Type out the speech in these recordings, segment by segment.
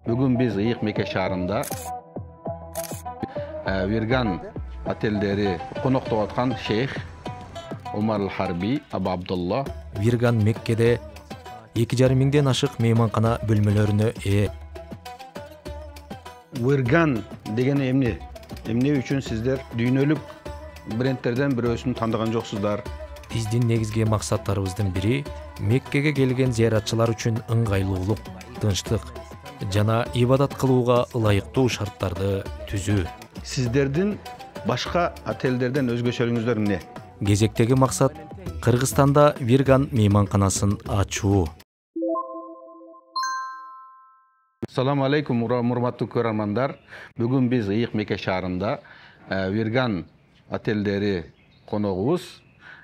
Бүгін біз Ыйык Меке шаарында Вирган отелдері қонақтап атқан шейх Умар Ал-Харби Аба Абдулла. Вирган Меккеде 2,5 миңден ашық мейманхана бөлмелеріне ие. Вирган деген эмне үчүн сиздер дүйнөлүк брендтерден бирөөсүн тандаган жоксуздар? Биздин негизги максаттарыбыздын бири Меккеге келген зыяратчылар үчүн ыңгайлуулук, тынчтык жана ибадат кылууга ылайыктуу шарттарды түзүү. Сиздердин башка отелдерден өзгөчөлүгүңүздөр эмне? Кезектеги максат Кыргызстанда Вирган мейманканасын ачуу. Assalamu alaikum урматтуу көрөрмандар. Бүгүн биз Ыйык Меке шаарында Вирган отелдери коногубуз.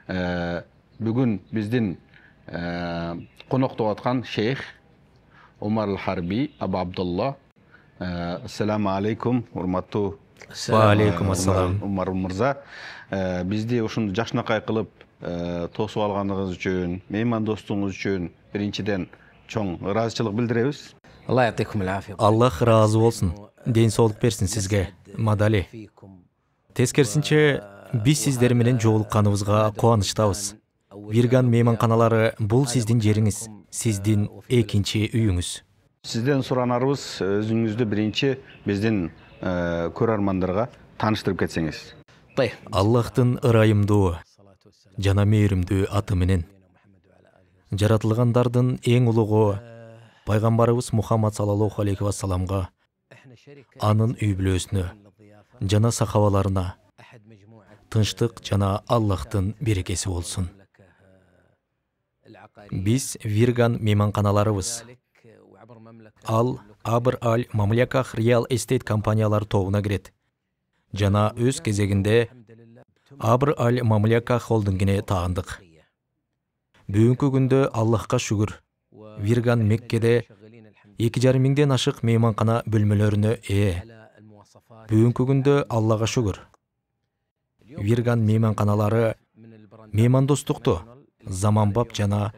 Бүгүн биздин коноктоп аткан шейх Умар Ал-Харби Аба Абдулла. Ассаламу алейкум урматтуу. Ва алейкум ассалам. Умар мырза, бизди ушундай жакшынакай кылып тосуп алганыңыз үчүн, меймандостугуңуз үчүн биринчиден чоң ыраазычылык билдиребиз. Аллах разы болсын. Ден соолук берсин сизге, мадали. Тескерисинче, биз сиздер менен жолукканыбызга кубанычтабыз. Вирган мейманканалары бул сиздин жериңиз, сиздин экинчи үйүңүз. Сизден суранарыбыз өзүңүздү биринчи биздин көрөрмандарга тааныштырып кетсеңиз. Аллахтын ырайымдуу жана мээримдүү аты менен. Жаратылгандардын эң улугу пайгамбарыбыз Мухаммад саллаллаху алейхи вассаламга, анын үй бүлөсүнө жана сахабаларына тынчтык жана Аллахтын берекеси болсун. Биз Вирган мейманканаларыбыз. Ал Абр Аль Мамляках Real Estate компаниялар тобуна кирет. Жана өз кезегинде Абр Аль Мамляках холдингине таандык. Бүгүнкү күндө Аллахка шүгүр, Вирган Меккеде 2,5 миңден ашык мейманкана бөлмөлөрүнө ие. Бүгүнкү күндө Аллага шүгүр. Вирган мейманканалары меймандостукту заманбап жана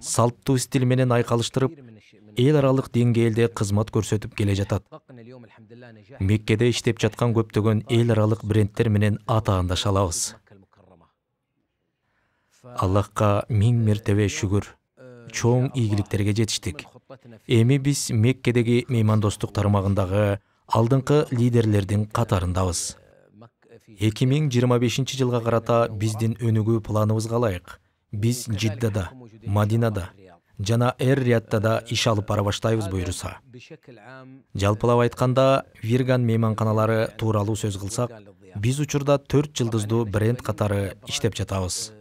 салттуу стиль менен айкалыштырып, эл аралык деңгээлде кызмат көрсөтүп келе жатат. Меккеде иштеп жаткан көптөгөн эл аралык брендтер менен атаандаша алабыз. Аллахка миң мертебе шүгүр. Чоң ийгиликтерге жетиштик. Эми биз Меккедеги меймандостук тармагындагы алдыңкы лидерлердин катарындабыз. 2025 жылга карата биздин өнүгүү планыбызга ылайык биз Жиддада, Мадинада жана Эр-Риядда иш алып бара баштайбыз буюрса. Жалпылап айтканда, Вирган мейманканалары тууралуу сөз кылсак, биз учурда 4 жылдыздуу бренд катары иштеп жатабыз.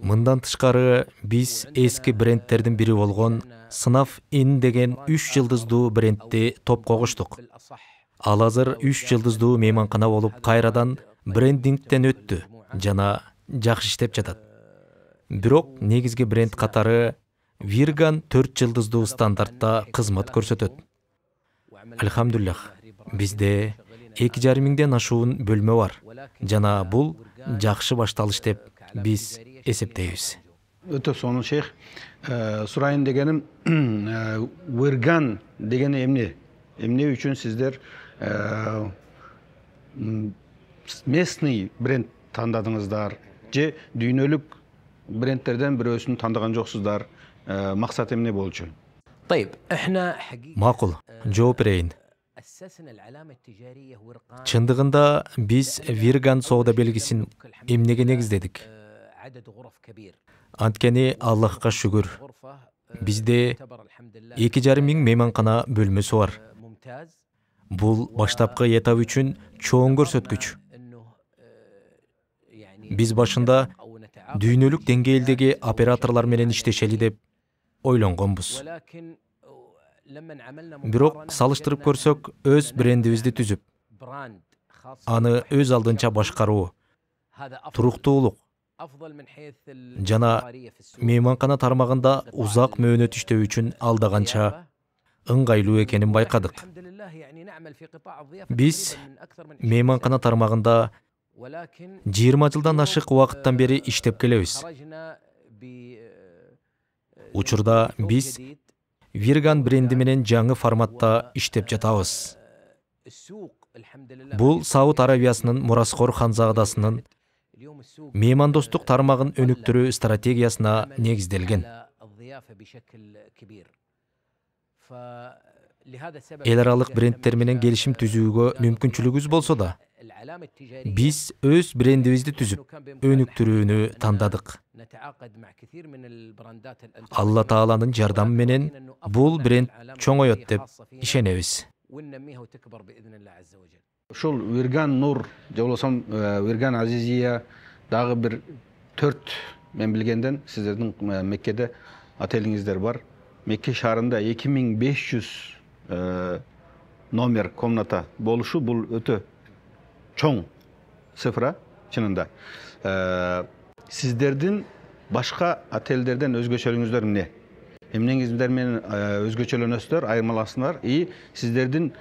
Мындан тышкары, биз эски брендтердин бири болгон Снаф Inn деген 3 жылдыздуу брендти топко коштук. Ал азыр 3 жылдыздуу мейманкана болуп кайрадан брендингден өттү жана жакшы иштеп жатат. Бирок негизги бренд катары Вирган 4 жылдыздуу стандартта кызмат көрсөтөт. Алхамдулиллах, бизде 2,5 миңден ашуун бөлмө бар жана бул жакшы башталыш деп биз эсептейбиз. Өтө сонун шейх, сурайын дегеним, Вирган деген эмне үчүн сиздер местный бренд тандадыңыздар же дүйнөлүк брендтерден бирөөсүн тандаган жоксуздар? Максат эмне болчу? Макул, жооп берейин. Чындыгында биз Вирган соода белгисин эмнеге негиздедик? Анткени Аллахка шүгүр, бизде 2,5 миң мейманкана бөлмөсү бар. Бул баштапкы этап үчүн чоң көрсөткүч. Биз башында дүйнөлүк деңгээлдеги операторлор менен иштешели деп ойлонгонбуз. Бирок салыштырып көрсөк, өз брендибизди түзүп, аны өз алдынча башкаруу, туруктуулук жана мейманкана тармагында узак мөөнөт иштөө үчүн алдаганча ыңгайлуу экенин байкадык. Биз мейманкана тармагында 20 жылдан ашык убакыттан бери иштеп келебиз. Учурда биз Virgan бренди менен жаңы форматта иштеп жатабыз. Бул Сауд Арабиясынын Мураскор ханзадасынын меймандостук тармагын өнүктүрүү стратегиясына негизделген. Эл аралык брендтер менен келишим түзүүгө мүмкүнчүлүгүбүз болсо да, биз өз брендибизди түзүп, өнүктүрүүнү тандадык. Алла Тааланын жардамы менен бул бренд чоңойот деп ишенебиз. Ушул Вирган Нур, же болбосо Вирган Азизия дагы бир 4 мен билгенден сиздердин Меккеде отелиңиздер бар. Мекке шаарында 2500 номер, комната болушу бул өтө чоң цифра чынында. Сиздердин башка отелдерден өзгөчөлүгүңүздөр эмне? Эмнеңиздер менен өзгөчөлөнөсүздөр, айырмаласыңар и сиздердин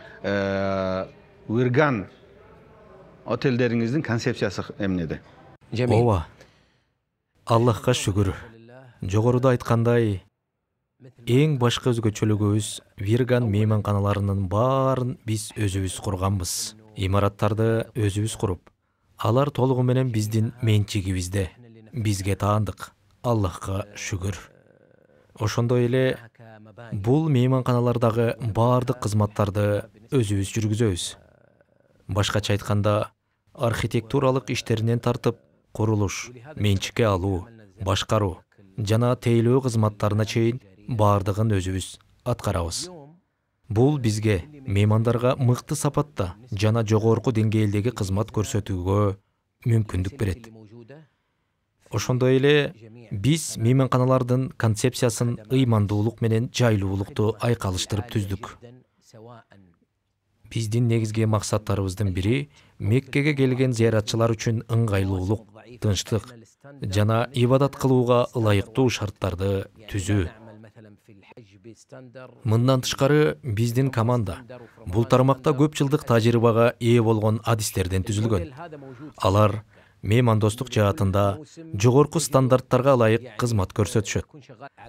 Вирган отелдериңиздин концепциясы эмнеде? Ооба. Аллахка шүгүр. Жогоруда айткандай, эң башкы өзгөчөлүгүбүз Вирган мейманканаларынын баарын биз өзүбүз курганбыз. Имараттарды өзүбүз куруп, алар толугу менен биздин менчигибизде. Бизге таандык. Аллахка шүгүр. Ошондой эле бул мейманканалардагы баардык кызматтарды өзүбүз жүргүзөбүз. Башкача айтканда, архитектуралык иштеринен тартып, курулуш, менчикке алуу, башкаруу жана тейлөө кызматтарына чейин баардыгын өзүбүз аткарабыз. Бул бизге меймандарга мыкты сапатта жана жогорку деңгээлдеги кызмат көрсөтүүгө мүмкүндүк берет. Ошондой эле биз мейманканалардын концепциясын ыймандуулук менен жайлуулукту айкалыштырып түздүк. Биздин негизги максаттарыбыздын бири Меккеге келген зыяратчылар үчүн ыңгайлуулук, тынчтык жана ибадат кылууга ылайыктуу шарттарды түзүү. Мындан тышкары биздин команда бул тармакта көп жылдык тажрыйбага ээ болгон адистерден түзүлгөн. Алар меймандостук жаатында жогорку стандарттарга ылайык кызмат көрсөтүшөт.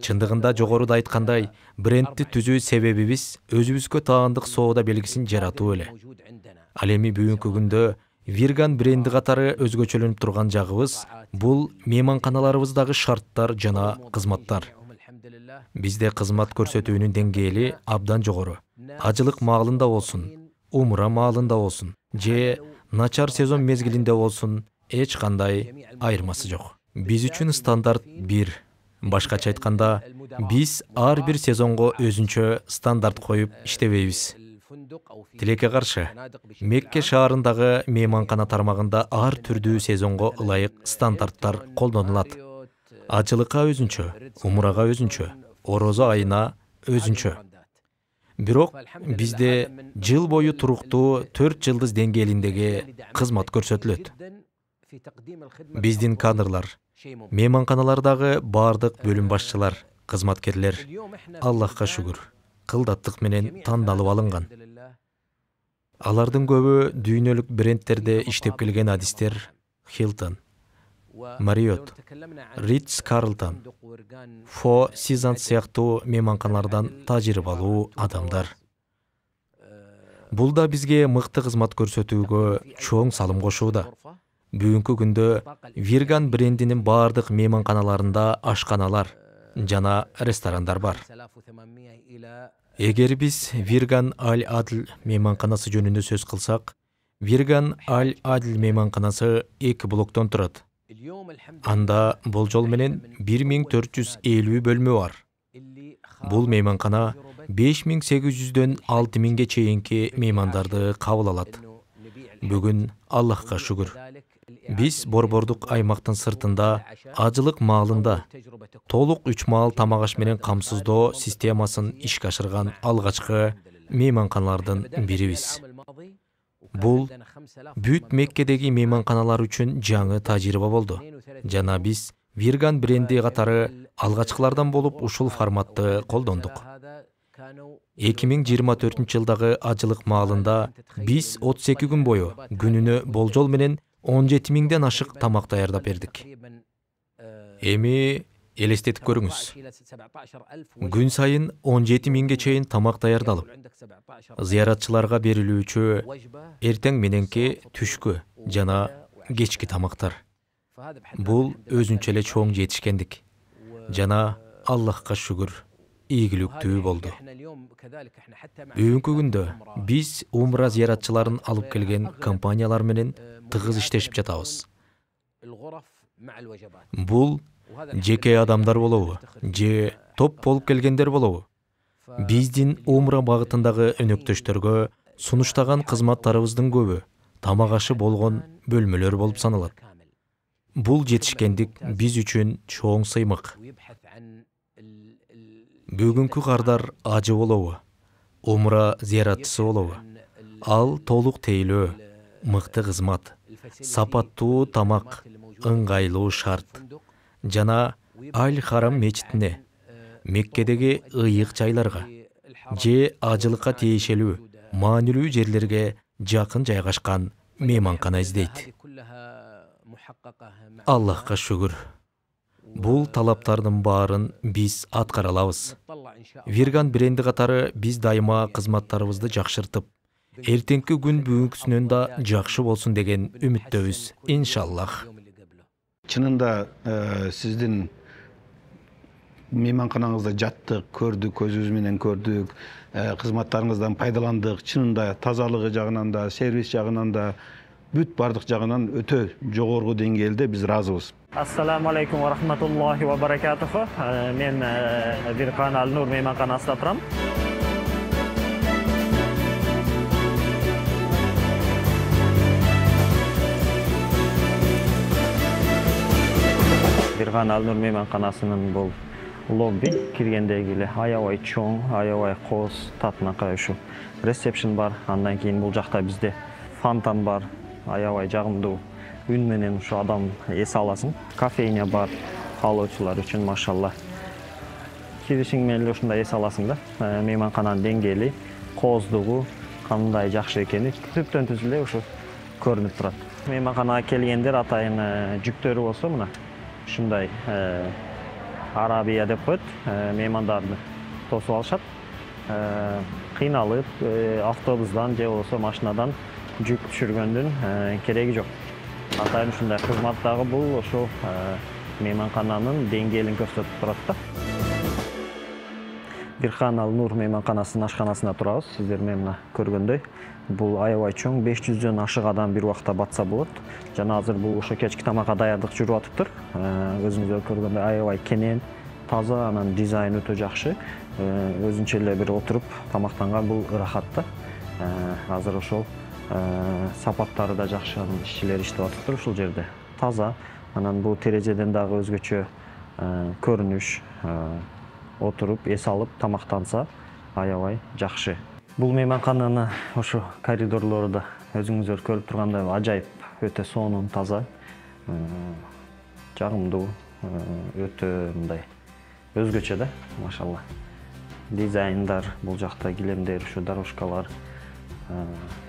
Чындыгында жогоруда айткандай, брендти түзүү себебибиз өзүбүзгө таандык соода белгисин жаратуу эле. Ал эми бүгүнкү күндө Вирган бренди катары өзгөчөлөнүп турган жагыбыз бул мейманканаларыбыздагы шарттар жана кызматтар. Бизде кызмат көрсөтүүнүн деңгээли абдан жогору. Ажылык маалында болсун, умра маалында болсун, же начар сезон мезгилинде болсун, эч кандай айырмасы жок. Биз үчүн стандарт бир. Башкача айтканда, биз ар бир сезонго өзүнчө стандарт коюп иштебейбиз. Тилекке каршы, Мекке шаарындагы мейманкана тармагында ар түрдүү сезонго ылайык стандарттар колдонулат. Ажылыкка өзүнчө, умрага өзүнчө, орозо айына өзүнчө. Бирок бизде жыл бою туруктуу 4 жылдыз деңгээлиндеги кызмат көрсөтүлөт. Биздин кадрлар, мейманканалардагы баардык бөлүм башчылар, кызматкерлер, Аллахка шүгүр, кылдаттык менен тандалып алынган. Алардын көбү дүйнөлүк брендтерде иштеп келген адистер: Hilton, Marriott, Ritz-Carlton, Four Seasons сыяктуу мейманканалардан тажрыйбалуу адамдар. Бул да бизге мыкты кызмат көрсөтүүгө чоң салым кошууда. Бүгүнкү күндө Вирган брендинин баардык мейманканаларында ашканалар жана ресторандар бар. Эгер биз Вирган Аль-Адл мейманканасы жөнүндө сөз кылсак, Вирган Аль-Адл мейманканасы 2 блоктон турат. Анда болжол менен 1450 бөлмө бар. Бул мейманкана 5800дөн 6000ге чейинки меймандарды кабыл алат. Бүгүн Аллахка шүгүр. Биз борбордук аймактын сыртында, ажылык маалында толук 3 маал тамак аш менен камсыздоо системасын ишке ашырган алгачкы мейманканалардын бирибиз. Бул бүт Меккедеги мейманканалар үчүн жаңы тажрыйба болду. Жана биз Вирган бренди катары алгачкылардан болуп ушул форматты колдондук. 2024 жылдагы ажылык маалында биз 32 күн бою күнүнө болжол менен 17 000ден ашык тамак даярдап бердик. Эми Элестетип көрүңүз. Күн сайын 17 миңге чейин тамак даярдалып, зыяратчыларга берилүүчү эртең мененки, түшкү жана кечки тамактар. Бул өзүнчө эле чоң жетишкендик жана Аллахка шүгүр, ийгиликтүү болду. Бүгүнкү күндө биз умра зыяратчыларын алып келген компаниялар менен тыгыз иштешип жатабыз. Бул жеке адамдар болобу, же топ болуп келгендер болобу? Биздин умра багытындагы өнөктөштөргө сунуштаган кызматтарыбыздын көбү тамак ашы болгон бөлмөлөр болуп саналат. Бул жетишкендик биз үчүн чоң сыймык. Бүгүнкү кардар ажы болобу, умра зыяратчысы болобу? Ал толук тейлөө, мыкты кызмат, сапаттуу тамак, ыңгайлуу шарт жана Аль-Харам мечитине, Меккедеги ыйык жайларга же ажылыкка тиешелүү, маанилүү жерлерге жакын жайгашкан мейманкана издейт. Аллахка шүгүр. Бул талаптардын баарын биз аткара алабыз. Вирган бренди катары биз дайыма кызматтарыбызды жакшыртып, эртеңки күн бүгүнкүсүнөн да жакшы болсун деген үмүттөбүз, иншаллах. Чынында сиздин мейманканаңызда жаттык, көрдүк, көзүбүз менен көрдүк, кызматтарыңыздан пайдаландык. Чынында тазалыгы жагынан да, сервис жагынан да, бүт бардык жагынан өтө жогорку деңгээлде биз ыраазыбыз. Ассаламу алейкум ва рахматуллахи ва баракатуху. Мен Вирган Аль-Нур мейманканасында турам. Вирган Аль-Нур мейманканасынын бул лобби киргендеги эле аябай чоң, аябай кооз, татынакай ушу ресепшн бар. Андан кийин бул жакта бизде фонтан бар, аябай жагымдуу үн менен ушу адам эс аласың. Кофейня бар, каалоочулар үчүн машалла. Киришиң менен эле ушундай эс аласың да. Мейманкананын деңгээли, кооздугу кандай жакшы экени түптөн түз эле ушу көрүнүп турат. Мейманканага келгендер атайын жүктөрү болсо мына ушундай арабия деп коет, меймандарды тосуп алышат. Кыйналып автобустан же болбосо машинадан жүк түшүргөндүн кереги жок. Атайын ушундай кызматтагы бул ошо мейманкананын деңгээлин көрсөтүп турат да. Вирган Аль-Нур мейманканасынын ашканасында турабыз. Сиздер менен көргөндөй, бул аябай чоң, 500дөн ашык адам бир убакта батса болот. Жана азыр бул ошо кечки тамакка даярдык жүрүп атыптыр. Өзүңүздөр көргөндөй аябай кенен, таза, анан дизайн өтө жакшы. Өзүнчө эле бир отуруп тамактанган бул ырахат да. Азыр ошол сапаттары да жакшы, ишчилер иштеп атыптыр ушул жерде. Таза, анан бул терезеден дагы өзгөчө көрүнүш, отуруп эс алып тамактанса аябай жакшы. Бул мейманкананы ошо коридорлору да өзүңүздөр көрүп тургандай ажайып, өтө сонун, таза, жагымдуу, өтө мындай өзгөчө да, машалла. Дизайндар, бул жакта килемдер, ушу дорожкалар,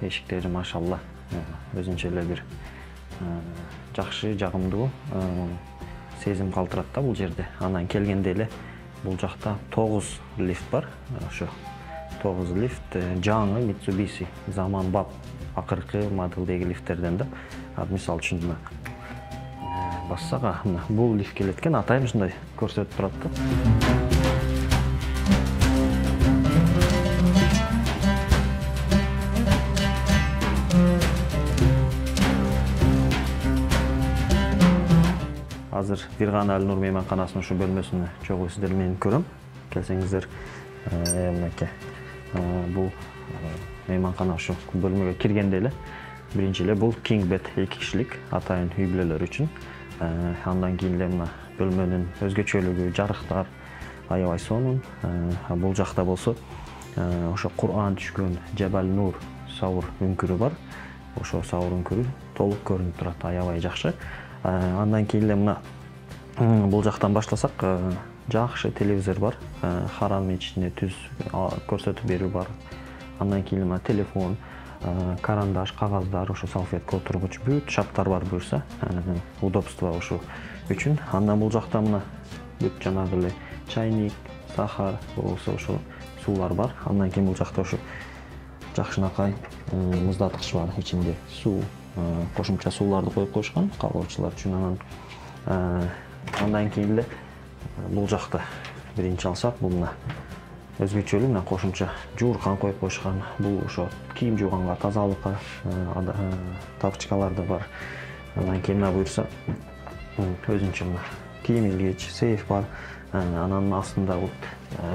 эшиктери машалла, өзүнчө эле бир жакшы, жагымдуу сезим калтырат да бул жерде. Анан келгенде эле бул жакта 9 лифт бар. Ошо 9 лифт жаңы Mitsubishi заманбап акыркы моделдеги лифттерден да. Мисалы үчүн бассак, бул лифт келет экен, атайын ушундай көрсөтүп турат да. Азыр Вирган Аль-Нур мейманканасынын ушу бөлмөсүнө чогуу сиздер менен көрөм. Келсеңиздер, мынакей. Бул мейманкана ушу бөлмөгө киргенде эле биринчи эле бул king bed 2 кишилик атайын үй бүлөлөр үчүн. Андан кийин эле мына бөлмөнүн өзгөчөлүгү, жарыктар аябай сонун. Бул жакта болсо ошо Кур'ан түшкөн Жабал Нур саур үңкүрү бар. Ошо саур үңкүрү толук көрүнүп турат, аябай жакшы. Андан кийин эле мына бул жактан башласак, жакшы телевизор бар. Харам мечитине түз көрсөтүп берүү бар. Андан кийин мына телефон, карандаш, кагаздар, ошо салфетка отургуч, бүт шарттар бар буюрса, удобство ошо үчүн. Андан бул жакта мына бүт жанагы эле чайник, сахар, болсо ошо суулар бар. Андан кийин бул жакта ошо жакшынакай муздаткыч бар, ичинде суу, кошумча сууларды коюп коюшкан каалоочулар үчүн. Андан кийин эле бул жакта биринчи алсак, бул мына өзгөчөлүү мына кошумча жууркан коюп коюшкан. Бул ошо кийим жууганга, тазалыкка тапочкаларды бар. Андан кийин мына буюрса өзүнчө мына кийим илгич, сейф бар. Анын астында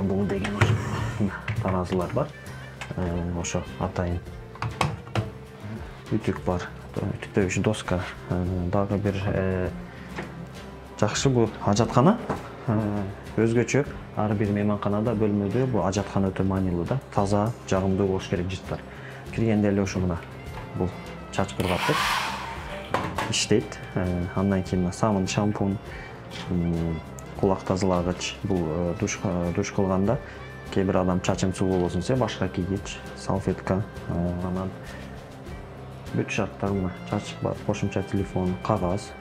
бул деген таразылар бар. Ошо атайын үтүк бар, үтүктөгүч доска. Дагы бир жакшы бул ажаткана. Өзгөчө ар бир мейманканада бөлмөдө бул ажаткана өтө маанилүү да. Таза, жагымдуу болуш керек жыттар. Киргенде эле ошо мына бул чач кыргаттык иштейт. Андан кийин самын, шампунь, кулак тазалагыч. Бул душ кылганда кээ бир адам чачым сулуу болсун десе, башка кийгич, салфетка. Анан бүт шарттар мына чач бар, кошумча телефон, кагаз.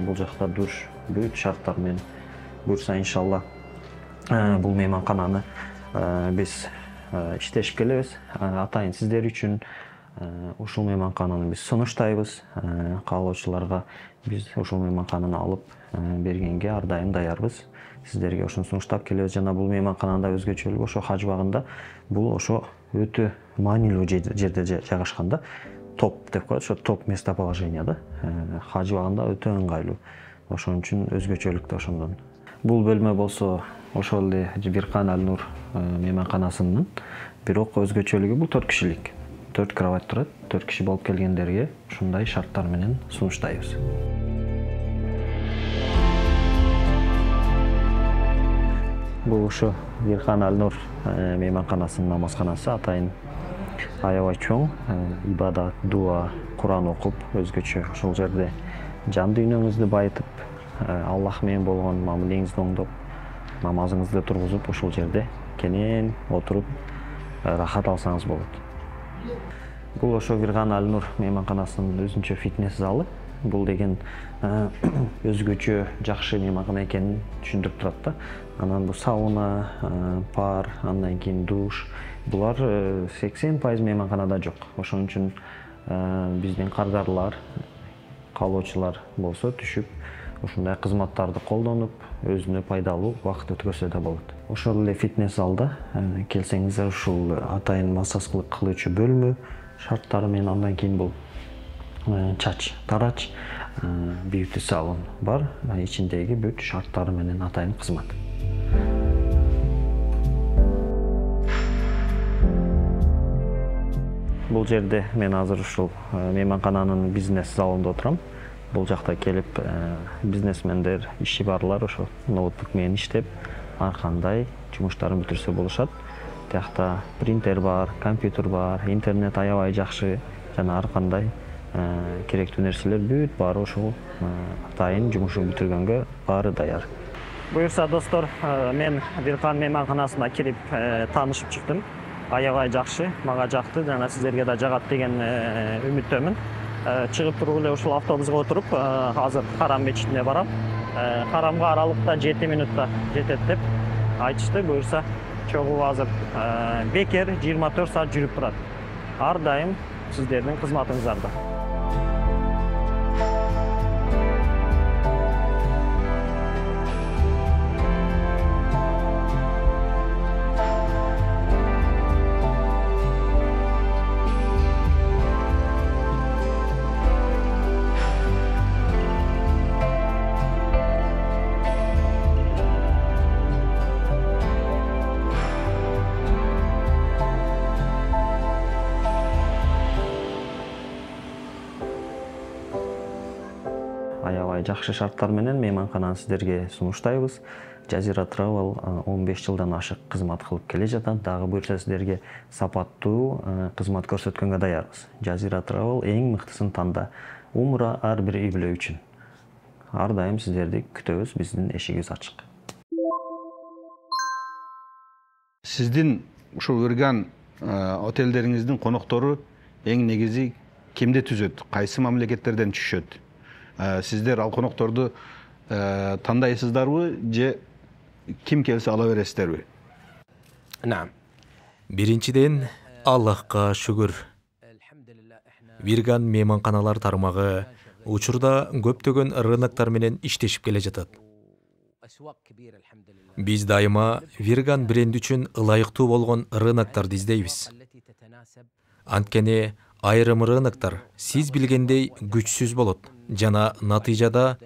Бул жакта душ, бүт шарттар менен буюрса иншалла бул мейманкананы биз иштешип келебиз. Атайын сиздер үчүн ушул мейманкананы биз сунуштайбыз. Каалоочуларга биз ушул мейманкананы алып бергенге ар дайым даярбыз. Сиздерге ошону сунуштап келебиз. Жана бул мейманканада өзгөчөлүгү ошо Хажыбагында бул ошо өтө маанилүү жерде жайгашкан да. Топ деп коет, ошо топ местоположение да. Хажыбагында өтө ыңгайлуу. Ошон үчүн өзгөчөлүк да ошондон. Бул бөлмө болсо ошол эле Биркан Аль-Нур мейманканасынын, бирок өзгөчөлүгү бул 4 кишилик. 4 кровать турат. 4 киши болуп келгендерге ушундай шарттар менен сунуштайбыз. Бул ошо Биркан Аль-Нур мейманканасынын намазканасы. Атайын аябай чоң, ибадат, дуа, Куран окуп, өзгөчө ошол жерде жан дүйнөңүздү байытып, Аллах менен болгон мамилеңизди оңдоп, намазыңызды тургузуп, ошол жерде кенен отуруп рахат алсаңыз болот. Бул ошо Биркан Аль-Нур мейманканасынын өзүнчө фитнес залы. Бул деген өзгөчө жакшы мейманкана экенин түшүндүрүп турат да. Анан бул сауна, пар, андан кийин душ. Булар 80% мейманканада жок. Ошон үчүн биздин кардарлар, каалоочулар болсо түшүп, ушундай кызматтарды колдонуп, өзүнө пайдалуу убакыт өткөрсө да болот. Ошол эле фитнес залда келсеңиздер, ушул атайын массаж кылуучу бөлмө шарттары менен, андан кийин бул чач, тарач, бьюти салон бар. Ичиндеги бүт шарттары менен атайын кызмат. Бул жерде мен азыр ушул мейманкананын бизнес залында отурам. Бул жакта келип бизнесмендер, иши барлар ошо ноутбук менен иштеп, ар кандай жумуштарын бүтүрсө болушат. Тиякта принтер бар, компьютер бар, интернет аябай жакшы, жана ар кандай керектүү нерселер бүт баары ошол атайын жумушун бүтүргөнгө баары даяр. Буюрса достор, мен Биркан мейманканасына кирип таанышып чыктым. Аябай жакшы, мага жакты, жана сиздерге да жагат деген үмүттөмүн. Чыгып туруп эле ушул автобуска отуруп, азыр Харам мечитине барам. Харамга аралыкта 7 минутта жетет деп айтышты. Буюрса чогуу азыр бекер 24 саат жүрүп турат. Ар дайым сиздердин кызматыңыздарда. Аябай жакшы шарттар менен мейманкананы сиздерге сунуштайбыз. Жазира Travel 15 жылдан ашык кызмат кылып келе жатат. Дагы буюрса сиздерге сапаттуу кызмат көрсөткөнгө даярбыз. Жазира Travel эң мыктысын танда. Умра ар бир үй бүлө үчүн. Ар дайым сиздерди күтөбүз, биздин эшигибиз ачык. Сиздин ушул өргөн отелдериңиздин коноктору эң негизи кимди түзөт? Кайсы мамлекеттерден түшөт? Сиздер ал конокторду тандайсыздарбы же Kim kelсе ала бересиздерби? نعم. Биринчиден, Аллахка шүгүр. Вирган мейманканалар тармагы учурда көптөгөн рыноктор менен иштешип келе жатат. Биз дайыма Вирган бренди үчүн ылайыктуу болгон рынокторду издейбиз. Анткени айрым рыноктор сиз билгендей күчсүз болот жана натыйжада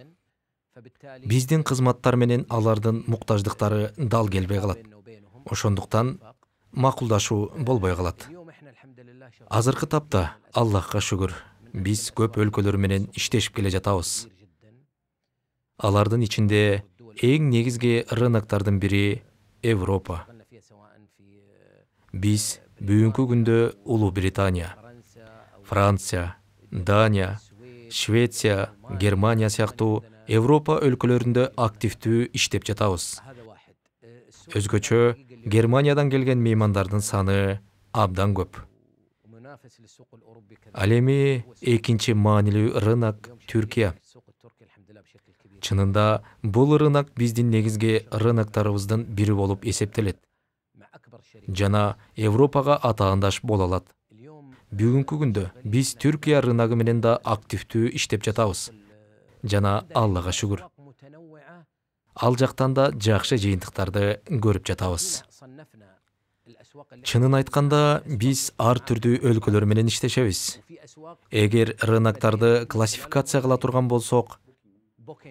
биздин кызматтар менен алардын муктаждыктары дал келбей калат. Ошондуктан макулдашуу болбой калат. Азыркы тапта Аллахка шүгүр, биз көп өлкөлөр менен иштешип келе жатабыз. Алардын ичинде эң негизги рыноктордун бири Европа. Биз бүгүнкү күндө Улуу Британия, Франция, Дания, Швеция, Германия сыяктуу Европа өлкөлөрүндө активдүү иштеп жатабыз. Өзгөчө Германиядан келген меймандардын саны абдан көп. Ал эми экинчи маанилүү рынок Түркия. Чынында бул рынок биздин негизги рынокторубуздун бири болуп эсептелет жана Европага атаандаш боло алат. Бүгүнкү күндө биз Түркия рыногу менен да активдүү иштеп жатабыз жана Аллага шүгүр. Ал жактан да жакшы жыйынтыктарды көрүп жатабыз. Чынын айтканда, биз ар түрдүү өлкөлөр менен иштешебиз. Эгер рынокторду классификация кыла турган болсок,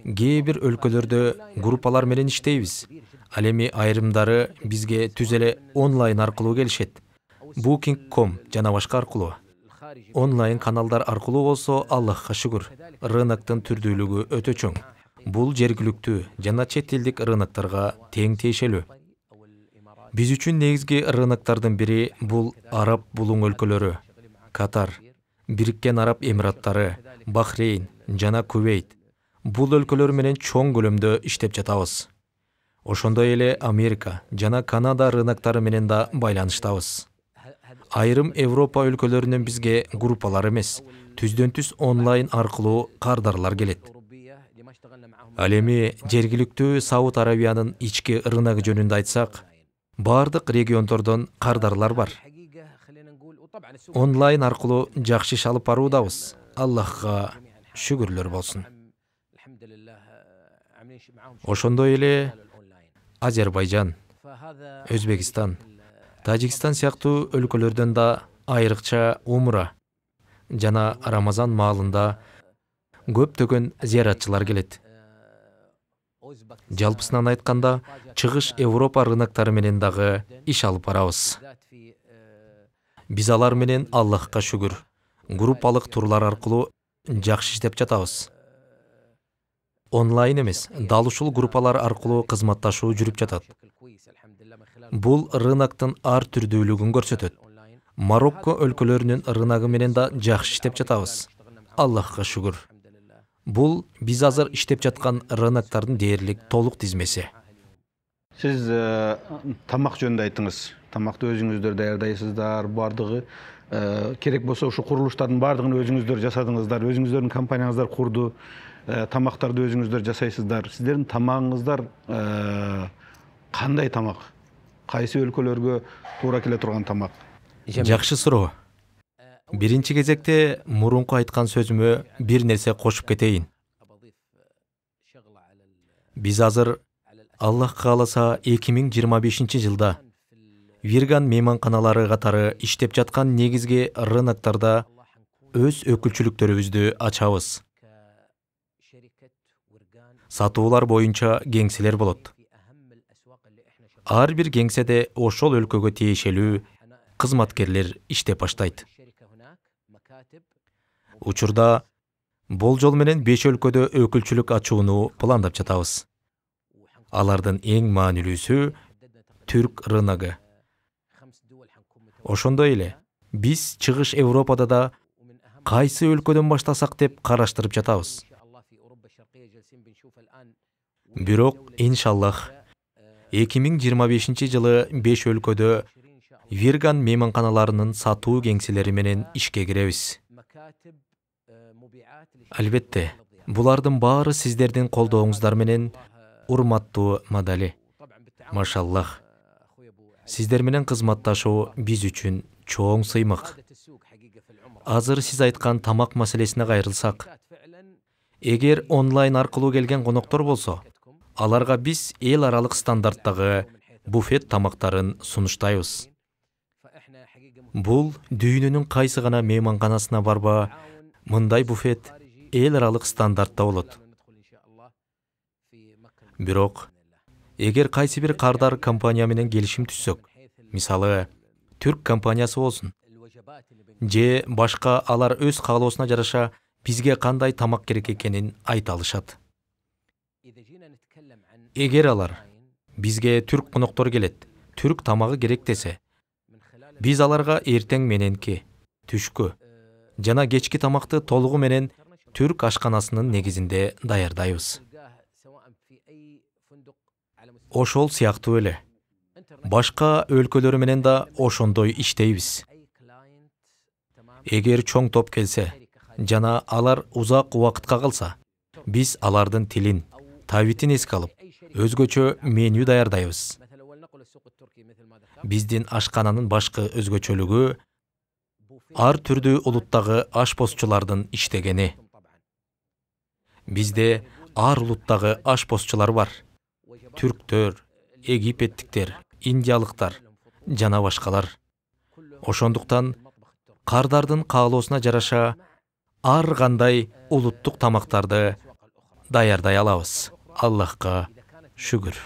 кээ бир өлкөлөрдө группалар менен иштейбиз. Ал эми айрымдары бизге түз эле онлайн аркылуу келишет. Booking.com жана башка аркылуу. Онлайн каналдар аркылуу болсо, Аллахка шүгүр, рыноктун түрдүүлүгү өтө чоң. Бул жергиликтүү жана чет элдик рынокторго тең тиешелүү. Биз үчүн негизги рыноктордун бири бул Араб булуң өлкөлөрү, Катар, Бириккен Араб Эмираттары, Бахрейн жана Кувейт. Бул өлкөлөр менен чоң көлөмдө иштеп жатабыз. Ошондой эле Америка жана Канада рыноктору менен да байланыштабыз. Айрым Европа өлкөлөрүнөн бизге группалар эмес, түздөн-түз онлайн аркылуу кардарлар келет. Ал эми жергиликтүү Сауд Арабиянын ички рыногу жөнүндө айтсак, бардык региондордон кардарлар бар. Онлайн аркылуу жакшы иш алып баруудабыз. Аллахка шүгүрлөр болсун. Ошондой эле Азербайжан, Өзбекстан, Тажикстан сыяктуу өлкөлөрдөн да айрыкча умра жана Рамазан маалында көптөгөн зыяратчылар келет. Жалпысынан айтканда, чыгыш Европа рыноктору менен дагы иш алып барабыз. Биз алар менен Аллахка шүгүр, группалык турлар аркылуу жакшы иштеп жатабыз. Онлайн эмес, дал ушул группалар аркылуу кызматташуу жүрүп жатат. Бул рыноктун ар түрдүүлүгүн көрсөтөт. Марокко өлкөлөрүнүн рыногу менен да жакшы иштеп жатабыз. Аллахка шүгүр. Бул биз азыр иштеп жаткан рыноктордун дээрлик толук тизмеси. Сиз тамак жөнүндө айттыңыз. Тамакты өзүңүздөр даярдайсыздар, бардыгы керек болсо ушу курулуштардын бардыгын өзүңүздөр жасадыңыздар, өзүңүздөрдүн компаниябыздар курду, тамактарды өзүңүздөр жасайсыздар. Сиздердин тамагыңыздар кандай тамак? Кайсы өлкөлөргө туура келе турган тамак? Жакшы суроо. Биринчи кезекте мурунку айткан сөзүмө бир нерсе кошуп кетейин. Биз азыр Аллах кааласа 2025 жылда Вирган мейманканалары катары иштеп жаткан негизги рыноктордо өз өкүлчүлүктөрүбүздү ачабыз. Сатуулар боюнча кеңселер болот. Ар бир кеңседе ошол өлкөгө тиешелүү кызматкерлер иштеп баштайт. Учурда болжол менен 5 өлкөдө өкүлчүлүк ачууну пландап жатабыз. Алардын эң маанилүүсү Түрк рыногу. Ошондой эле биз чыгыш Европада да кайсы өлкөдөн баштасак деп караштырып жатабыз. Бирок, иншаллах, 2025 жылы 5 өлкөдө Вирган мейманканаларынын сатуу кеңселери менен ишке киребиз. Албетте, булардын баары сиздердин колдооңуздар менен, урматтуу Мадали. Машаллах. Сиздер менен кызматташуу биз үчүн чоң сыймык. Азыр сиз айткан тамак маселесине кайрылсак, эгер онлайн аркылуу келген коноктор болсо, аларга биз эл аралык стандарттагы буфет тамактарын сунуштайбыз. Бул дүйнөнүн кайсы гана мейманканасына барба, мындай буфет эл аралык стандартта болот. Бирок, эгер кайсы бир кардар компания менен келишим түзсөк, мисалы, түрк компаниясы болсун, же башка алар өз каалоосуна жараша бизге кандай тамак керек экенин айта алышат. Эгер алар бизге түрк коноктор келет, түрк тамагы керек десе, биз аларга эртең мененки, түшкү жана кечки тамакты толугу менен түрк ашканасынын негизинде даярдайбыз. Ошол сыяктуу эле. Башка өлкөлөр менен да ошондой иштейбиз. Эгер чоң топ келсе, жана алар узак убакытка калса, биз алардын тилин, табитин эске алып, өзгөчө меню даярдайбыз. Биздин ашкананын башкы өзгөчөлүгү ар түрдүү улуттагы ашпозчулардын иштегени. Бизде ар улуттагы ашпозчулар бар. Түрктөр, египеттиктер, индиялыктар жана башкалар. Ошондуктан кардардын каалоосуна жараша ар кандай улуттук тамактарды даярдай алабыз. Аллахка шүгүр.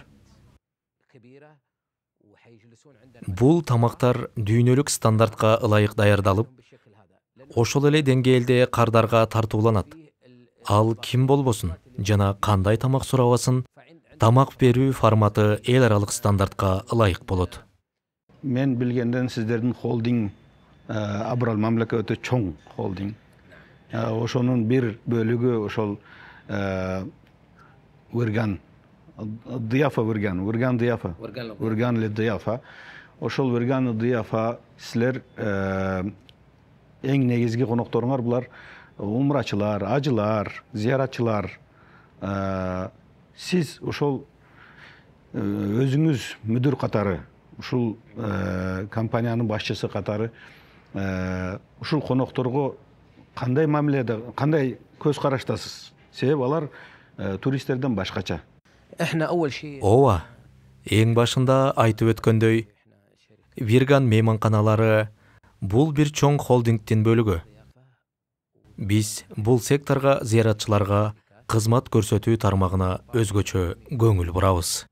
Бул тамактар дүйнөлүк стандартка ылайык даярдалып, ошол эле деңгээлде кардарга тартууланат. Ал ким болбосун жана кандай тамак сурабасын, тамак берүү форматы эл аралык стандартка ылайык болот. Мен билгенден сиздердин холдинг Абрал мамлекет өтө чоң холдинг. Ошонун бир бөлүгү ошол Вырган Дыяфа Вырган Дыяфа. Вырган ле Дыяфа. Ошол Вырган Дыяфа силер эң негизги конокторуңар булар умрачылар, ажылар, зияратчылар. Сиз ошол өзүңүз мүдүр катары, ушул компаниянын башчысы катары ушул конокторго кандай мамиледе, кандай көз караштасыз? Себеби алар туристтерден башкача. Ооба, эң башында айтып өткөндөй, Вирган мейманканалары бул бир чоң холдингдин бөлүгү. Биз бул секторга зыяратчыларга кызмат көрсөтүү тармагына өзгөчө көңүл бурабыз.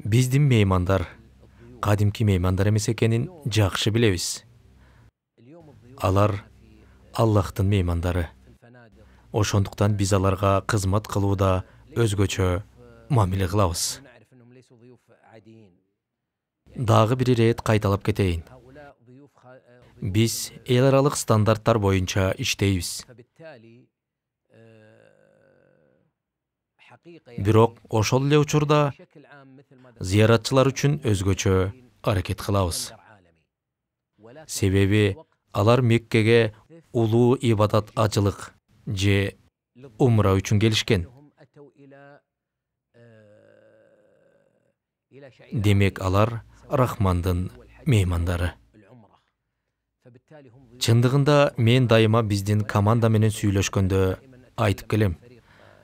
Биздин меймандар кадимки меймандар эмес экенин жакшы билебиз. Алар Аллахтын меймандары. Ошондуктан биз аларга кызмат кылууда өзгөчө мамиле кылабыз. Дагы бир ирет кайталап кетейин. Биз эл аралык стандарттар боюнча иштейбиз. Бирок ошол эле учурда зыяратчылар үчүн өзгөчө аракет кылабыз. Себеби алар Меккеге улуу ибадат ажылык же умра үчүн келишкен. Демек алар Рахмандын меймандары. Чындыгында мен дайыма биздин команда менен сүйлөшкөндө айтып келем.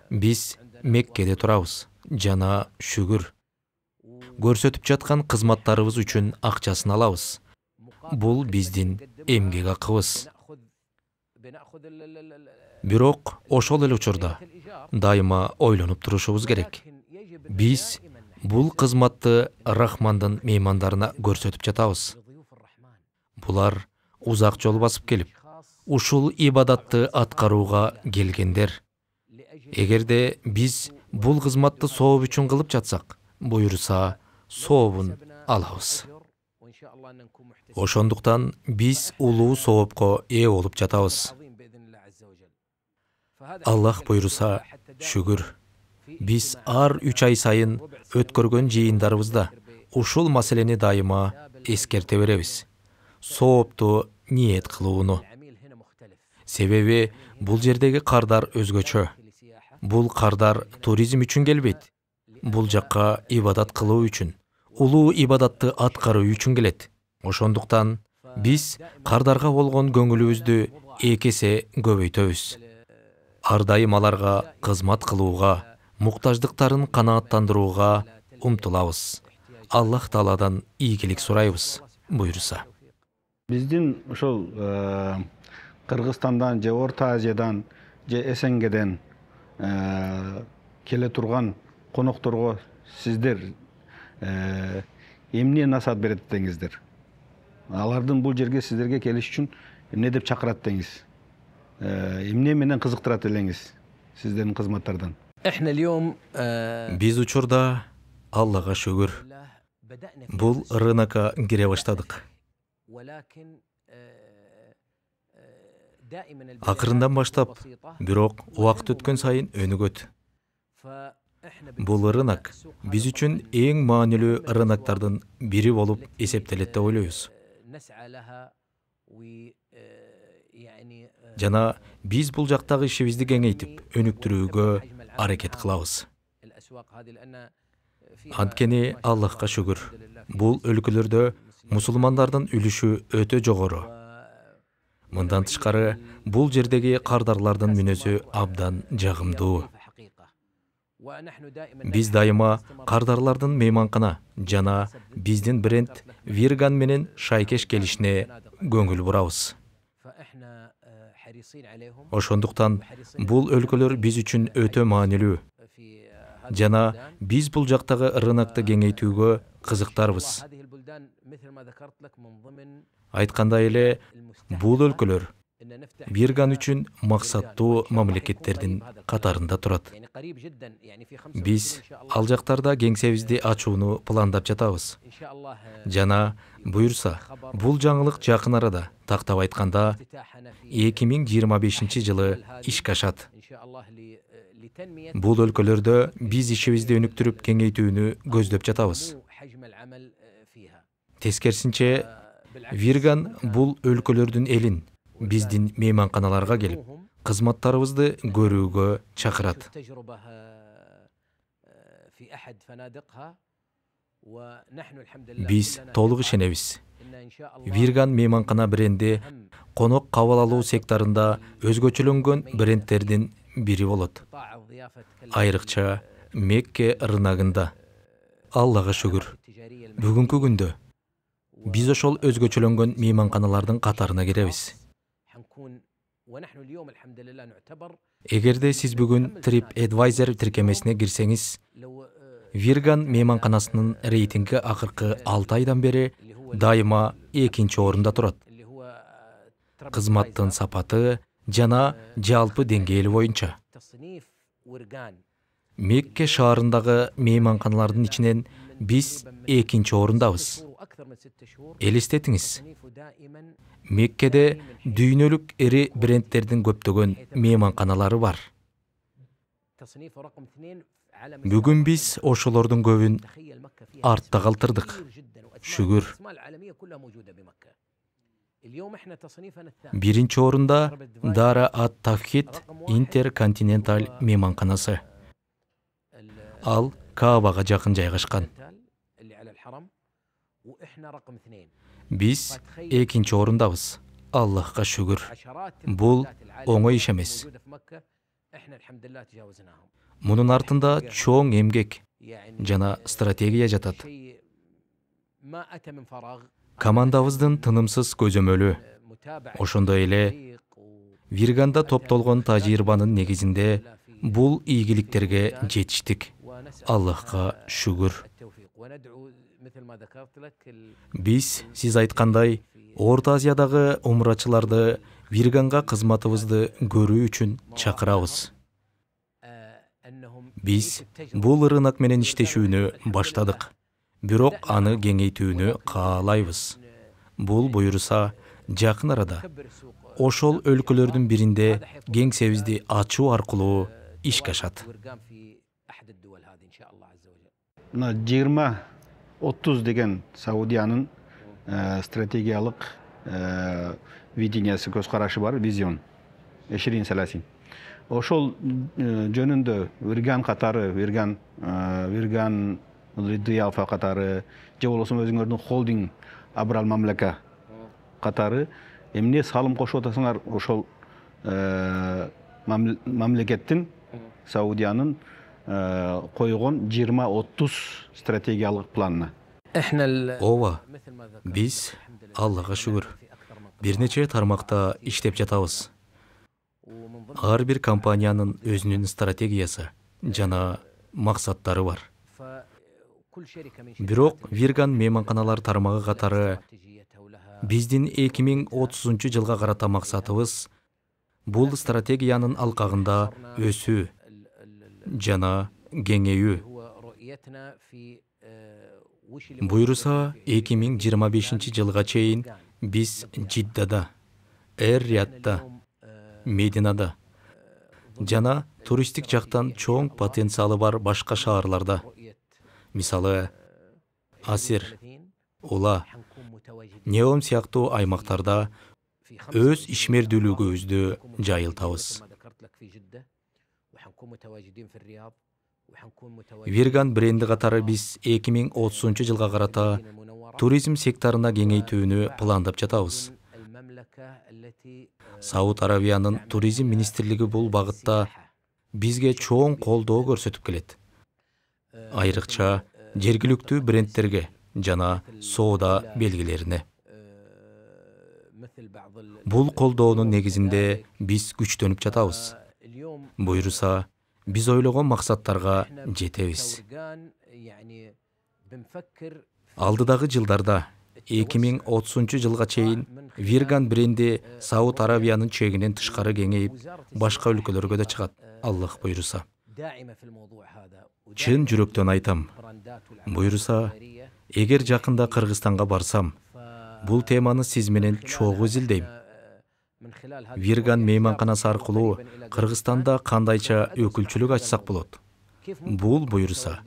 Биз Меккеде турабыз жана шүгүр. Көрсөтүп жаткан кызматтарыбыз үчүн акчасын алабыз. Бул биздин эмгек акыбыз. Бирок ошол эле учурда дайыма ойлонуп турушубуз керек. Биз бул кызматты Рахмандын меймандарына көрсөтүп жатабыз. Булар узак жол басып келип, ушул ибадатты аткарууга келгендер. Эгерде биз бул кызматты сооп үчүн кылып жатсак, буйруса сообун алабыз. Ошондуктан биз улуу соопко ээ болуп жатабыз. Аллах буйруса шүгүр. Биз ар 3 ай сайын өткөргөн жыйындарыбызда ушул маселени дайыма эскерте беребиз. Соопту ниет кылууну. Себеби бул жердеги кардар өзгөчө. Бул кардар туризм үчүн келбейт. Бул жакка ибадат кылуу үчүн, улуу ибадатты аткаруу үчүн келет. Ошондуктан биз кардарга болгон көңүлүбүздү эки эсе көбөйтөбүз. Ар дайым аларга кызмат кылууга, муктаждыктарын канааттандырууга умтулабыз. Аллах Тааладан ийгилик сурайбыз, буйруса. Биздин ошол Кыргызстандан же Орто Азиядан же СНГден келе турган конокторго сиздер эмне насаат берет деңиздер? Алардын бул жерге сиздерге келиш үчүн эмне деп чакырат деңиз? Эмне менен кызыктырат элеңиз сиздердин кызматтардан? Биз учурда, Аллага шүгүр, бул рынокко кире баштадык. Акырындан баштап, бирок убакыт өткөн сайын өнүгөт. Бул рынок биз үчүн эң маанилүү рыноктардын бири болуп эсептелет деп ойлойбуз. Жана биз бул жактагы ишибизди кеңейтип, өнүктүрүүгө аракет кылабыз. Анткени Аллахка шүгүр, бул өлкөлөрдө мусулмандардын үлүшү өтө жогору. Мындан тышкары, бул жердеги кардарлардын мүнөзү абдан жагымдуу. Биз дайыма кардарлардын мейманкана жана биздин бренд Вирган менен шайкеш келишине көңүл бурабыз. Ошондуктан бул өлкөлөр биз үчүн өтө маанилүү. Жана биз бул жактагы рынокто кеңейтүүгө кызыктарбыз. Айткандай эле, бул өлкөлөр Вирган үчүн максаттуу мамлекеттердин катарында турат. Биз ал жактарда кеңсебизди ачууну пландап жатабыз. Жана буйрса, бул жаңылык жакын арада, тактап айтканда 2025 жылы ишке ашат. Бул өлкөлөрдө биз ишибизди өнүктүрүп кеңейтүүнү көздөп жатабыз. Тескерисинче, Вирган бул өлкөлөрдүн элин биздин мейманканаларга келип, кызматтарыбызды көрүүгө чакырат. Биз толук ишенебиз. Вирган мейманкана бренди конок кабыл алуу секторунда өзгөчөлөнгөн брендтердин бири болот. Айрыкча Мекке рыногунда. Аллага шүгүр. Бүгүнкү күндө биз ошол өзгөчөлөнгөн мейманканалардын катарына киребиз. Эгерде сиз бүгүн TripAdvisor тиркемесине кирсеңиз, Вирган мейманканасынын рейтинги акыркы 6 айдан бери дайыма 2-нчи орунда турат. Кызматтын сапаты жана жалпы деңгээли боюнча. Мекке шаарындагы мейманканалардын ичинен биз 2-нчи орундабыз. Элестетиңиз, Меккеде дүйнөлүк эри брендтердин көптөгөн мейманканалары бар. Бүгүн биз ошолордун көбүн артта калтырдык. Шүгүр. Биринчи орунда Дара ат-Тавхид интерконтиненталь мейманканасы. Ал Каабага жакын жайгашкан. Биз 2-нчи орундабыз. Аллахка шүгүр. Бул оңой иш эмес. Мунун артында чоң эмгек жана стратегия жатат. Командабыздын тынымсыз көзөмөлү. Ошондой эле Вирганда топтолгон тажрыйбанын негизинде бул ийгиликтерге жетиштик. Аллахка шүгүр. Биз, сиз айткандай, Орто Азиядагы умрачыларды Вирганга кызматыбызды көрүү үчүн чакырабыз. Биз бул рынок менен иштешүүнү баштадык, бирок аны кеңейтүүнү каалайбыз. Бул буйруса, жакын арада ошол өлкөлөрдүн биринде кеңсебизди ачуу аркылуу ишке ашат. 20-30 деген Саудиянын стратегиялык видениясы, көз карашы бар, визион. 20-30. ошол жөнүндө Вирган катары, Вирган Лидия Алфа катары, же болбосо өзүңөрдүн холдинг Абрал Мамлека катары эмне салым кошуп атасыңар ошол мамлекеттин, Саудиянын койгон 20-30 стратегиялык планына? Ооба, биз Аллага шүгүр бир нече тармакта иштеп жатабыз. Ар бир компаниянын өзүнүн стратегиясы жана максаттары бар. Бирок Вирган мейманканалар тармагы катары биздин 2030 жылга карата максатыбыз бул стратегиянын алкагында өсүү жана кеңейүү. Буйруса 2025 жылга чейин биз Жиддада, Эр-Риядда, Мединада жана туристтик жактан чоң потенциалы бар башка шаарларда, мисалы Асир, Ула, Неом сыяктуу аймактарда өз ишмердүүлүгүбүздү жайылтабыз. Вирган бренди катары биз 2030 жылга карата туризм секторуна кеңейтүүнү пландап жатабыз. Сауд Аравиянын туризм министрлиги бул багытта бизге чоң колдоо көрсөтүп келет. Айрыкча жергиликтүү брендтерге жана соода белгилерине. Бул колдоонун негизинде биз күчтөнүп жатабыз. Буйруса биз ойлогон максаттарга жетебиз. Алдыдагы жылдарда 2030 жылга чейин Вирган бренди Сауд Аравиянын чегинен тышкары кеңейип, башка өлкөлөргө да чыгат, Аллах буйруса. Чын жүрөктөн айтам. Буйруса, эгер жакында Кыргызстанга барсам, бул теманы сиз менен чогуу изилдейм. Вирган мейманканасы аркылуу Кыргызстанда кандайча өкүлчүлүк ачсак болот? Бул буйруса,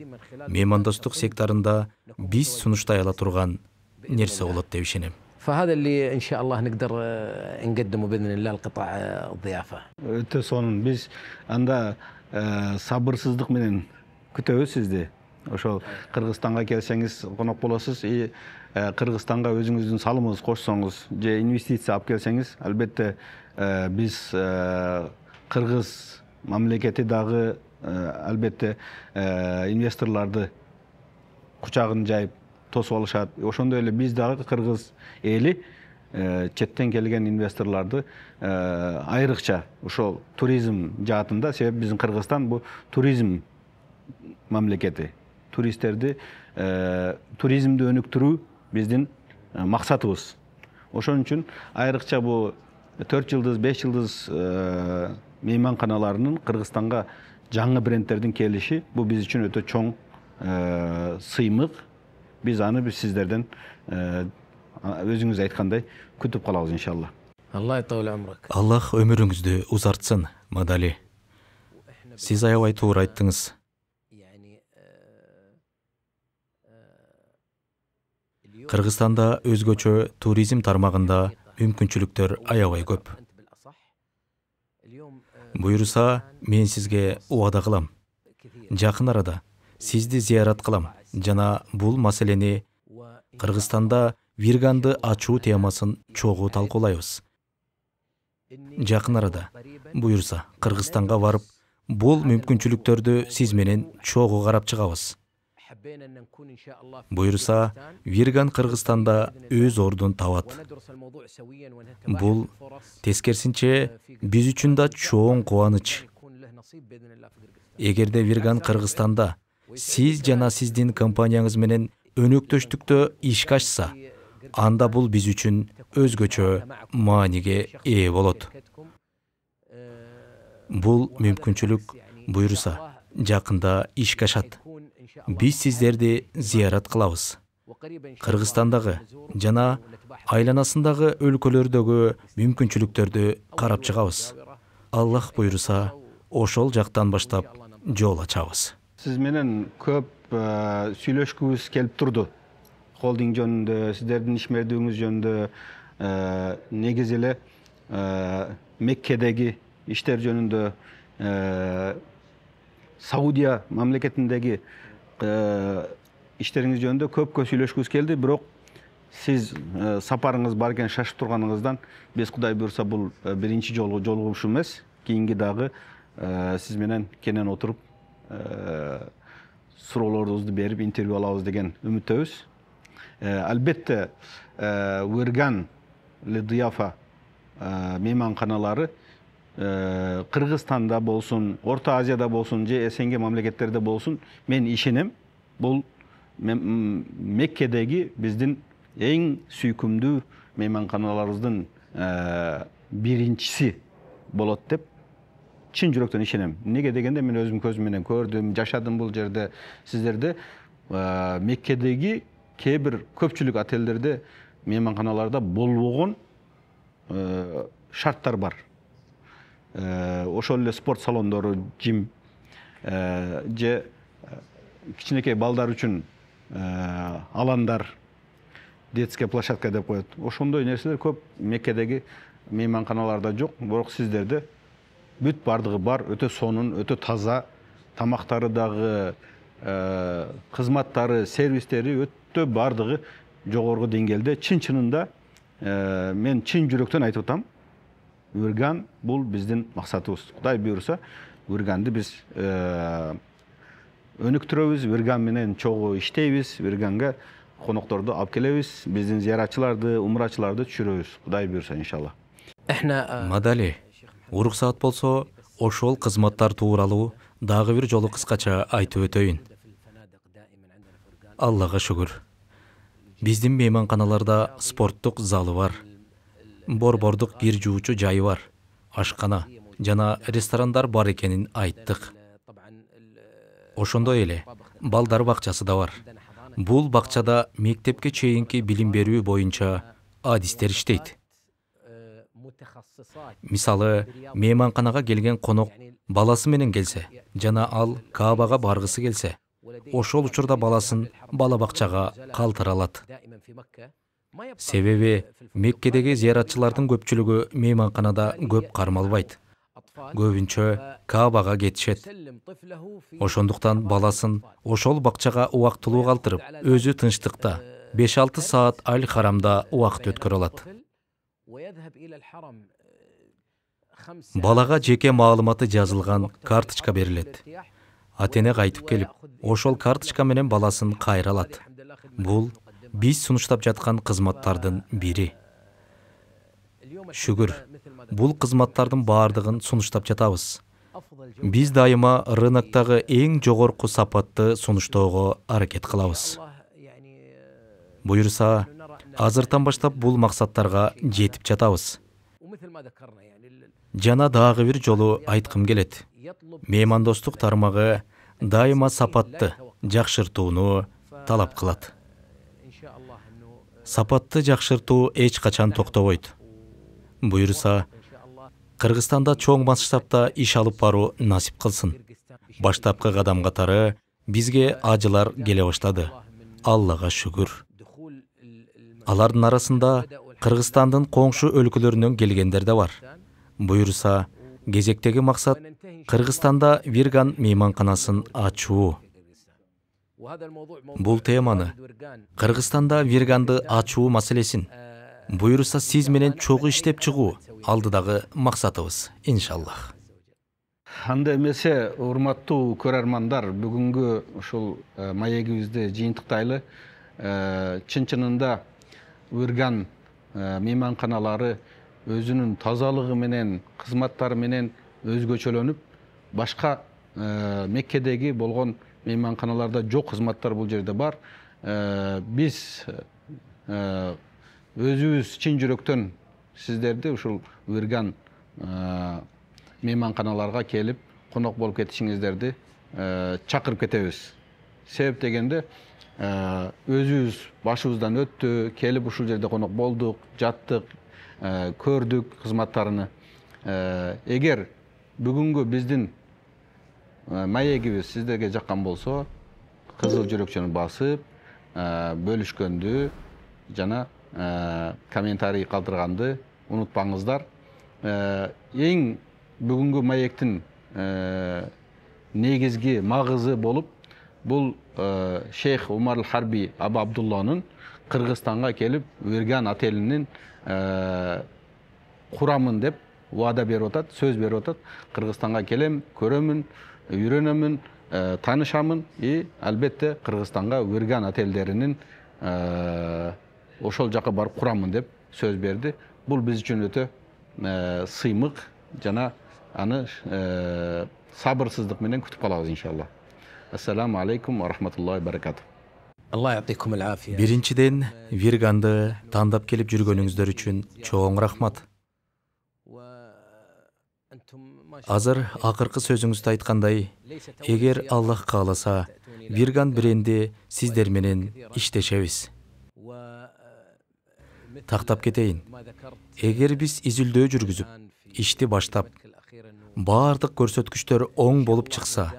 меймандостук секторунда биз сунуштай ала турган нерсе болот деп ишенем. فهذا اللي إن شاء الله نقدر نقدمه بإذن الله القطاع الضيافة. Өтө сонун биз анда сабырсыздык менен күтөбүз сизди. Ошол Кыргызстанга келсеңиз конок болосуз. Кыргызстанга өзүңүздүн салымыңызды кошсоңуз же инвестиция алып келсеңиз, албетте биз Кыргыз мамлекети дагы албетте инвесторлорду кучагын жайып тосуп алышат. Ошондой эле биз дагы Кыргыз эли четтен келген инвесторлорду айрыкча ошол туризм жаатында, себеп биздин Кыргызстан бул туризм мамлекети. Туристтерди туризмди өнүктүрүү биздин максатыбыз. Ошон үчүн айрыкча бул 4 жылдыз, 5 жылдыз мейманканаларынын Кыргызстанга жаңы брендтердин келиши бул биз үчүн өтө чоң сыймык. Биз аны сиздерден өзүңүз айткандай күтүп калабыз иншалла. Аллах өмүрүңүздү узартсын, Мадали. Сиз аябай туура айттыңыз. Кыргызстанда өзгөчө туризм тармагында мүмкүнчүлүктөр аябай көп. Буйруса, мен сизге убада кылам. Жакын арада сизди зыярат кылам жана бул маселени Кыргызстанда Вирганды ачуу темасын чогуу талкуулайбыз. Жакын арада буйруса Кыргызстанга барып, бул мүмкүнчүлүктөрдү сиз менен чогуу карап чыгабыз. Буйруса Вирган Кыргызстанда өз ордун табат. Бул тескерисинче биз үчүн да чоң кубаныч. Эгерде Вирган Кыргызстанда сиз жана сиздин компанияңыз менен өнөктөштүктө ишке ашса, анда бул биз үчүн өзгөчө мааниге ээ болот. Бул мүмкүнчүлүк буйруса жакында ишке ашат. Биз сиздерди зыярат кылабыз. Кыргызстандагы жана айланасындагы өлкөлөрдөгү мүмкүнчүлүктөрдү карап чыгабыз. Аллах буйруса, ошол жактан баштап жол ачабыз. Сиз менен көп сүйлөшкүбүз келип турду. Холдинг жөнүндө, сиздердин ишмердүүңүз жөнүндө, негизи эле Меккедеги иштер жөнүндө Саудия мамлекетиндеги иштериңиз жөнүндө көпкө сүйлөшкүбүз келди, бирок сиз сапарыңыз бар экен шашып турганыңыздан биз Кудай буйрса бул биринчи жолугушуу эмес. Кийинки дагы сиз менен кенен отуруп суроолорубузду берип интервью алабыз деген үмүттөбүз. Албетте Уерган Лидияфа мейманканалары Кыргызстанда болсун, Орто Азияда болсун, же СНГ мамлекеттерде болсун, мен ишенем, бул Меккедеги биздин эң сүйкүмдүү мейманканаларыбыздын биринчиси болот деп чын жүрөктөн ишенем. Неге дегенде мен өзүм көзүм менен көрдүм, жашадым бул жерде. Сиздерде Меккедеги кээ бир көпчүлүк отелдерде, мейманканаларда болбогон шарттар бар. Ошол эле спорт салондору, жим, же кичинекей балдар үчүн аландар, детская площадка деп коет. Ошондой нерселер көп Меккедеги мейманканаларда жок, бирок сиздерде бүт бардыгы бар, өтө сонун, өтө таза, тамактары дагы, кызматтары, сервистери өтө бардыгы жогорку деңгээлде. Чын-чынында мен чын жүрөктөн айтып атам, Уерган бул биздин максатыбыз. Кудай буйрса, Уерганды биз өнүктүрөбүз, Уерган менен чогуу иштейбиз, Уерганга конокторду алып келебиз, биздин зыяратчыларды, умрачыларды түшүрөбүз. Кудай буйрса, иншалла. Мадали, уруксаат болсо, ошол кызматтар тууралуу дагы бир жолу кыскача айтып өтөйүн. Аллага шүгүр. Биздин мейманканаларда спорттук залы бар. Борбордук кир жуучу жайы бар. Ашкана жана ресторандар бар экенин айттык. Ошондой эле балдар бакчасы да бар. Бул бакчада мектепке чейинки билим берүү боюнча адистер иштейт. Мисалы, мейманканага келген конок баласы менен келсе, жана ал Каабага баргысы келсе, ошол учурда баласын бала бакчага калтыра алат. Себеби Меккедеги зыяратчылардын көпчүлүгү мейманканада көп кармалбайт. Көбүнчө Каабага кетишет. Ошондуктан баласын ошол бакчага убактылуу калтырып, өзү тынчтыкта 5-6 саат Аль-Харамда убакыт өткөрө алат. Балага жеке маалыматы жазылган карточка берилет. Атене кайтып келип, ошол карточка менен баласын кайра алат. Бул биз сунуштап жаткан кызматтардын бири. Шүгүр, бул кызматтардын баардыгын сунуштап жатабыз. Биз дайыма рыноктогу эң жогорку сапатты сунуштоого аракет кылабыз. Буйрса, азыртан баштап бул максаттарга жетип жатабыз. Жана дагы бир жолу айткым келет. Меймандостук тармагы дайыма сапатты, жакшыртууну талап кылат. Сапатты жакшыртуу эч качан токтобойт. Буйрса, Кыргызстанда чоң масштабта иш алып баруу насип кылсын. Баштапкы кадам катары бизге ажылар келе баштады. Аллага шүгүр. Алардын арасында Кыргызстандын коңшу өлкөлөрүнөн келгендер да бар. Буйрса, кезектеги максат Кыргызстанда Уерган мейманканасын ачуу. Бул теманы, Кыргызстанда Уерганды ачуу маселесин, буйрса сиз менен чогуу иштеп чыгуу алдыдагы максатыбыз, иншаллах. Анда эмесе, урматтуу көрөрмандар, бүгүнгү ушул маегибизди жыйынтыктайлы. Чын-чынында Уерган мейманканалары өзүнүн тазалыгы менен, кызматтары менен өзгөчөлөнүп, башка Меккедеги болгон мейманканаларда жок кызматтар бул жерде бар. Биз өзүбүз чын жүрөктөн сиздерди ушул Уерган мейманканаларга келип, конок болуп кетишиңиздерди чакырып кетебиз. Себеп дегенде, өзүбүз башыбыздан өттү, келип ушул жерде конок болдук, жаттык, көрдүк кызматтарыны. Эгер бүгүнгү биздин маегибиз сиздерге жаккан болсо, кызыл жүрөкчөнү басып, бөлүшкөндү жана комментарий калтырганды унутпаңыздар. Эң бүгүнгү маектин негизги магызы болуп, бул Шейх Умар Харби Аба Абдулланын Кыргызстанга келип Вирган отелинин курамын деп вада берип атат, сөз берип атат. Кыргызстанга келем, көрөмүн, үйрөнөмүн, таанышамын и албетте Кыргызстанга Вирган отелдеринин ошол жака барып курамын деп сөз берди. Бул биз үчүн өтө сыймык жана аны сабырсыздык менен күтүп калабыз иншалла. Ассаламу алейкум ва рахматуллахи баракату. الله يعطيكم العافية. Биринчиден, Вирганды тандап келип жүргөнүңүздөр үчүн чоң рахмат. Азыр акыркы сөзүңүздө айткандай, эгер Аллах кааласа, Вирган бренди сиздер менен иштешебиз. Тактап кетейин. Эгер биз изилдөө жүргүзүп, ишти баштап, баардык көрсөткүчтөр оң болуп чыкса,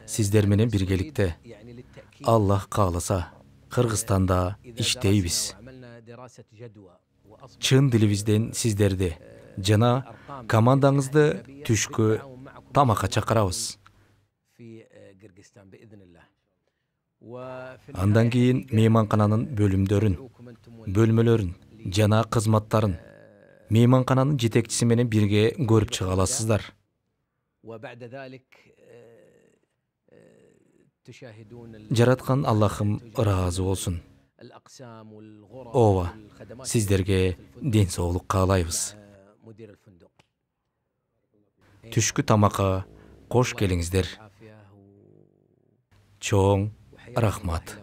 сиздер менен биргеликте Аллах кааласа, Кыргызстанда иштейбиз. Чын дилибизден сиздерди жана командаңызды түшкү тамакка чакырабыз. Андан кийин мейманкананын бөлмөлөрүн жана кызматтарын мейманкананын жетекчиси менен бирге көрүп чыга аласыздар. Жараткан Аллахым ыраазы болсун. Ооба, сиздерге ден соолук каалайбыз. Түшкү тамакка кош келиңиздер. Чоң рахмат.